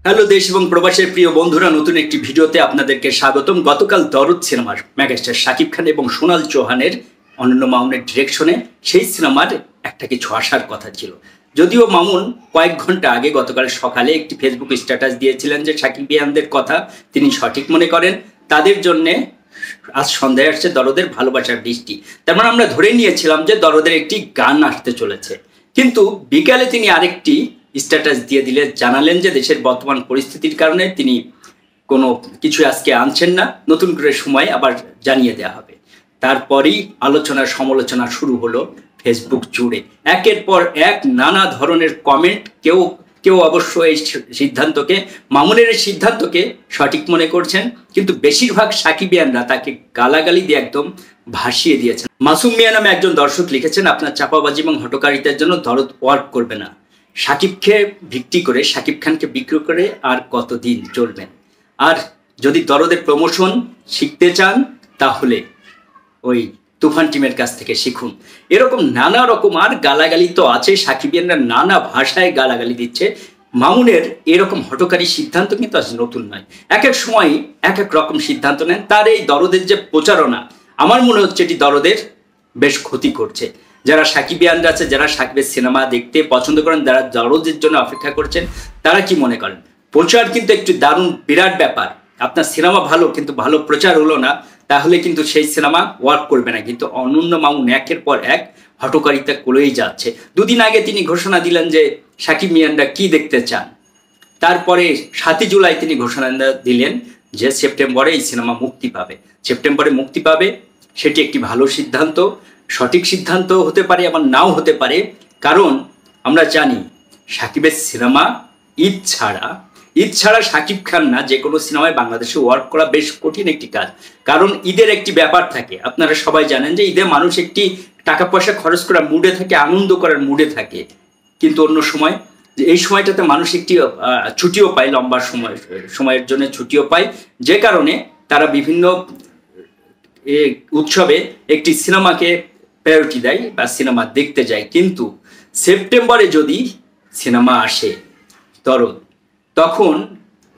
Hello দেশ এবং প্রবাসের প্রিয় বন্ধুরা, নতুন একটি ভিডিওতে আপনাদেরকে স্বাগতম। গতকাল দরদ সিনেমার মেগাস্টার শাকিব খান এবং সোনাল চৌহানের অনন্য মামুনের ডিরেকশনে সেই সিনেমার একটা কিছু আসার কথা ছিল। যদিও মামুন কয়েক ঘন্টা আগে গতকাল সকালে একটি ফেসবুক স্ট্যাটাস দিয়েছিলেন যে সাকিবিয়ানদের কথা তিনি সঠিক মনে করেন, তাদের জন্যে আজ সন্ধ্যায় আসছে দরদের ভালোবাসার বৃষ্টি। তার মানে আমরা ধরে নিয়েছিলাম যে দরদের একটি গান আসতে চলেছে, কিন্তু বিকালে তিনি আরেকটি স্ট্যাটাস দিয়ে দিলে জানালেন যে দেশের বর্তমান পরিস্থিতির কারণে তিনি কোনো কিছু আজকে আনছেন না, নতুন করে সময় আবার জানিয়ে দেওয়া হবে। তারপরেই আলোচনা সমালোচনা শুরু হলো ফেসবুক জুড়ে, একের পর এক নানা ধরনের কমেন্ট। কেউ কেউ অবশ্য এই সিদ্ধান্তকে, মামুনের এই সিদ্ধান্তকে সঠিক মনে করছেন, কিন্তু বেশিরভাগ সাকিবিয়ানরা তাকে গালাগালি দিয়ে একদম ভাসিয়ে দিয়েছেন। মাসুম মিয়া নামে একজন দর্শক লিখেছেন, আপনার চাপাবাজি এবং হটকারিতার জন্য দরদ ওয়ার্ক করবে না। সাকিবকে ভিত্তি করে, সাকিব খানকে বিক্রি করে আর কতদিন চলবেন? আর যদি দরদের প্রমোশন শিখতে চান তাহলে ওই তুফান টিমের কাছ থেকে শিখুন। এরকম নানা রকম আর গালাগালি তো আছে, সাকিবিয়ানরা নানা ভাষায় গালাগালি দিচ্ছে। মামুনের এরকম হটকারী সিদ্ধান্ত কিন্তু আজ নতুন নয়, এক এক সময় এক এক রকম সিদ্ধান্ত নেন। তার এই দরদের যে প্রচারণা, আমার মনে হচ্ছে এটি দরদের বেশ ক্ষতি করছে। যারা সাকিবিয়ানরা আছে, যারা সাকিবের সিনেমা দেখতে পছন্দ করেন, যারা দরদের জন্য অপেক্ষা করছেন, তারা কি মনে করেন? প্রচার কিন্তু একটু দারুণ বিরাট ব্যাপার। আপনার সিনেমা ভালো কিন্তু ভালো প্রচার হলো না, তাহলে কিন্তু সেই সিনেমা ওয়ার্ক করবে না। কিন্তু অনন্য মামুন একের পর এক হটকারিতা করেই যাচ্ছে। দুদিন আগে তিনি ঘোষণা দিলেন যে সাকিব মিয়ানরা কি দেখতে চান। তারপরে 7 জুলাই তিনি ঘোষণা দিলেন যে সেপ্টেম্বরে এই সিনেমা মুক্তি পাবে। সেপ্টেম্বরে মুক্তি পাবে, সেটি একটি ভালো সিদ্ধান্ত, সঠিক সিদ্ধান্ত হতে পারে, আবার নাও হতে পারে। কারণ আমরা জানি সাকিবের সিনেমা ঈদ ছাড়া সাকিব খান না যে কোনো সিনেমায় বাংলাদেশে ওয়ার্ক করা বেশ কঠিন একটি কাজ। কারণ ঈদের একটি ব্যাপার থাকে, আপনারা সবাই জানেন যে ঈদে মানুষ একটি টাকা পয়সা খরচ করার মুডে থাকে, আনন্দ করার মুডে থাকে। কিন্তু অন্য সময়, যে এই সময়টাতে মানুষ একটি ছুটিও পায়, লম্বা সময়ের জন্য ছুটিও পায়, যে কারণে তারা বিভিন্ন উৎসবে একটি সিনেমাকে প্রায়োরিটি দেয় বা সিনেমা দেখতে যায়। কিন্তু সেপ্টেম্বরে যদি সিনেমা আসে দরদ, তখন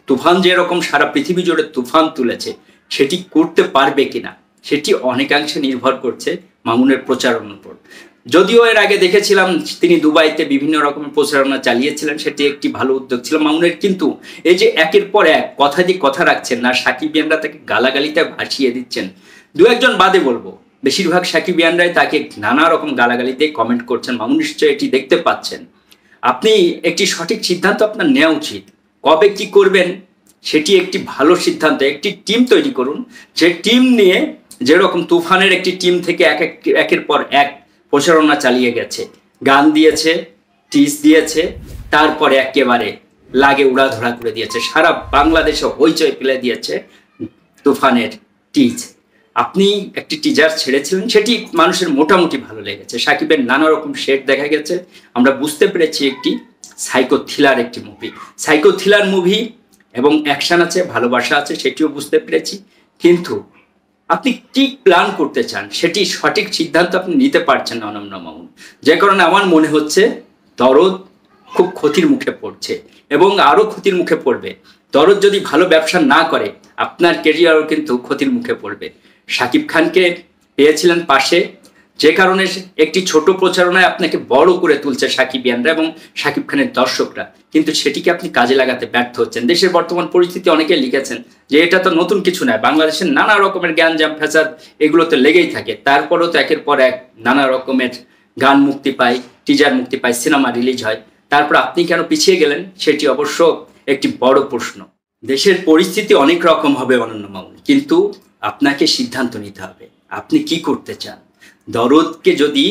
তুফান যেরকম সারা পৃথিবী জুড়ে তুফান তুলেছে, সেটি করতে পারবে কিনা সেটি অনেকাংশে নির্ভর করছে মামুনের প্রচারণার উপর। যদিও এর আগে দেখেছিলাম তিনি দুবাইতে বিভিন্ন রকমের প্রচারণা চালিয়েছিলেন, সেটি একটি ভালো উদ্যোগ ছিল মামুনের। কিন্তু এই যে একের পর এক কথা দিয়ে কথা রাখছেন না, সাকিবিয়ানরা তাকে গালাগালিতে ভাসিয়ে দিচ্ছেন। দু একজন বাদে বলবো, বেশিরভাগ সাকিবিয়ানরাই তাকে নানা রকম গালাগালিতে কমেন্ট করছেন। মামুন নিশ্চয় এটি দেখতে পাচ্ছেন। আপনি একটি সঠিক সিদ্ধান্ত আপনার নেওয়া উচিত। কবে কি করবেন সেটি একটি ভালো সিদ্ধান্ত। একটি টিম তৈরি করুন, যে টিম নিয়ে, যেরকম তুফানের একটি টিম থেকে একের পর এক প্রচারণা চালিয়ে গেছে, গান দিয়েছে, টিজ দিয়েছে, তারপরে একেবারে লাগে উড়াধরা করে দিয়েছে, সারা বাংলাদেশে হইচই ফেলে দিয়েছে তুফানের টিজ। আপনি একটি টিজার ছেড়েছিলেন, সেটি মানুষের মোটামুটি ভালো লেগেছে। সাকিবের নানা রকম শেড দেখা গেছে, আমরা বুঝতে পেরেছি একটি সাইকো থ্রিলার মুভি এবং অ্যাকশন আছে, ভালোবাসা আছে, সেটিও বুঝতে পেরেছি। কিন্তু আপনি কি প্ল্যান করতে চান সেটি সঠিক সিদ্ধান্ত আপনি নিতে পারছেন না অনন্য মামুন, যে কারণে আমার মনে হচ্ছে দরদ খুব ক্ষতির মুখে পড়ছে এবং আরও ক্ষতির মুখে পড়বে। দরদ যদি ভালো ব্যবসা না করে, আপনার ক্যারিয়ারও কিন্তু ক্ষতির মুখে পড়বে। সাকিব খানকে পেয়েছিলেন পাশে, যে কারণে একটি ছোট প্রচারণায় আপনাকে বড় করে তুলছে সাকিবিয়ানরা এবং সাকিব খানের দর্শকরা, কিন্তু সেটিকে আপনি কাজে লাগাতে ব্যর্থ হচ্ছেন। দেশের বর্তমান পরিস্থিতি, অনেকে লিখেছেন যে এটা তো নতুন কিছু নয়, বাংলাদেশের নানা রকমের গ্যাঞ্জাম ফ্যাসাদ এগুলো তো লেগেই থাকে, তারপরেও তো একের পর এক নানা রকমের গান মুক্তি পায়, টিজার মুক্তি পায়, সিনেমা রিলিজ হয়, তারপর আপনি কেন পিছিয়ে গেলেন সেটি অবশ্য একটি বড় প্রশ্ন। দেশের পরিস্থিতি অনেক রকম হবে অনন্য মামুন, কিন্তু আপনাকে সিদ্ধান্ত নিতে হবে আপনি কি করতে চান। দরদকে যদি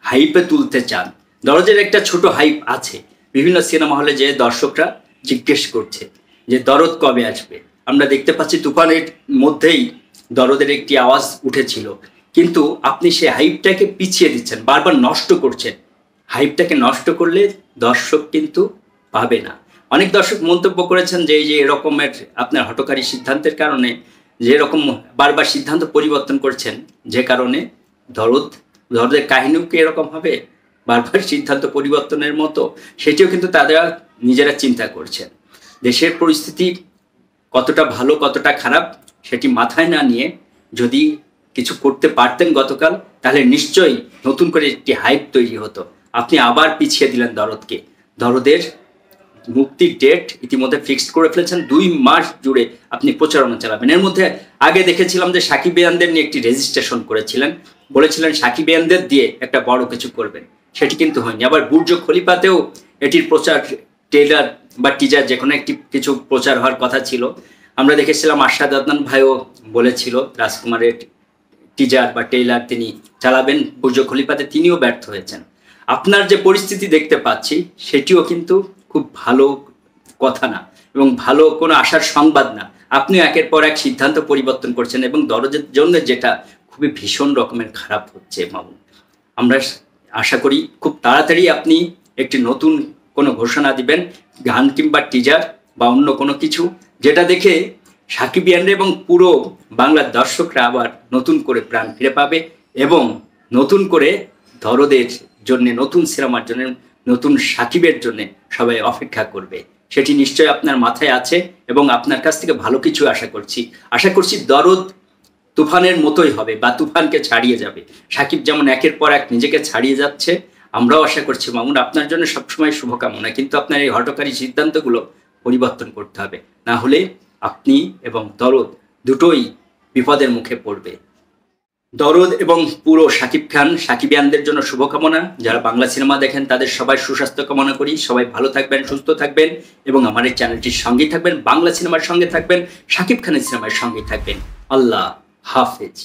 হাইপে তুলতে চান, দরদের একটা ছোট হাইপ আছে, বিভিন্ন সিনেমা হলে যে দর্শকরা জিজ্ঞেস করছে যে দরদ কবে আসবে। আমরা দেখতে পাচ্ছি তুফানের মধ্যেই দরদের একটি আওয়াজ উঠেছিল, কিন্তু আপনি সেই হাইপটাকে পিছিয়ে দিচ্ছেন, বারবার নষ্ট করছেন। হাইপটাকে নষ্ট করলে দর্শক কিন্তু পাবে না। অনেক দর্শক মন্তব্য করেছেন যে এই যে এরকমের আপনার হটকারী সিদ্ধান্তের কারণে, যে এরকম বারবার সিদ্ধান্ত পরিবর্তন করছেন, যে কারণে দরদের কাহিনীও কি এরকম হবে, বারবার সিদ্ধান্ত পরিবর্তনের মতো, সেটিও কিন্তু তারা নিজেরা চিন্তা করছেন। দেশের পরিস্থিতি কতটা ভালো কতটা খারাপ সেটি মাথায় না নিয়ে যদি কিছু করতে পারতেন গতকাল, তাহলে নিশ্চয়ই নতুন করে একটি হাইপ তৈরি হতো। আপনি আবার পিছিয়ে দিলেন দরদকে। দরদের মুক্তির ডেট ইতিমধ্যে ফিক্সড করে ফেলেছেন। 2 মাস জুড়ে আপনি প্রচারণা চালাবেন। এর মধ্যে আগে দেখেছিলাম যে সাকিবিয়ানদের নিয়ে একটি রেজিস্ট্রেশন করেছিলেন, বলেছিলেন সাকিবিয়ানদের দিয়ে একটা বড় কিছু করবেন, সেটি কিন্তু হয়নি। আবার বুর্জ খলিফাতেও এটির প্রচার ট্রেলার বা টিজার যে কোনো একটি কিছু প্রচার হওয়ার কথা ছিল। আমরা দেখেছিলাম আশাদ আদনান ভাইও বলেছিল রাজকুমারের টিজার বা ট্রেলার তিনি চালাবেন, বুর্জ খলিফাতে তিনিও ব্যর্থ হয়েছেন। আপনার যে পরিস্থিতি দেখতে পাচ্ছি সেটিও কিন্তু খুব ভালো কথা না এবং ভালো কোনো আশার সংবাদ না। আপনি একের পর এক সিদ্ধান্ত পরিবর্তন করছেন এবং দরজের জন্য যেটা খুবই ভীষণ রকমের খারাপ হচ্ছে মামুন। আমরা আশা করি খুব তাড়াতাড়ি আপনি একটি নতুন কোনো ঘোষণা দিবেন, গান কিংবা টিজার বা অন্য কোনো কিছু, যেটা দেখে সাকিবিয়ানরা এবং পুরো বাংলার দর্শকরা আবার নতুন করে প্রাণ ফিরে পাবে এবং নতুন করে দরদের জন্য, নতুন সিনেমার জন্য, নতুন সাকিবের জন্য সবাই অপেক্ষা করবে। সেটি নিশ্চয়ই আপনার মাথায় আছে এবং আপনার কাছ থেকে ভালো কিছু আশা করছি দরদ তুফানের মতোই হবে বা তুফানকে ছাড়িয়ে যাবে। সাকিব যেমন একের পর এক নিজেকে ছাড়িয়ে যাচ্ছে, আমরাও আশা করছি মামুন আপনার জন্য সবসময় শুভকামনা। কিন্তু আপনার এই হঠকারী সিদ্ধান্তগুলো পরিবর্তন করতে হবে, না হলে আপনি এবং দরদ দুটোই বিপদের মুখে পড়বে। দরদ এবং পুরো সাকিব খান সাকিবিয়ানদের জন্য শুভকামনা। যারা বাংলা সিনেমা দেখেন তাদের সবাই সুস্বাস্থ্য কামনা করি। সবাই ভালো থাকবেন, সুস্থ থাকবেন এবং আমার এই চ্যানেলটির সঙ্গেই থাকবেন, বাংলা সিনেমার সঙ্গে থাকবেন, সাকিব খানের সিনেমার সঙ্গেই থাকবেন। আল্লাহ হাফেজ।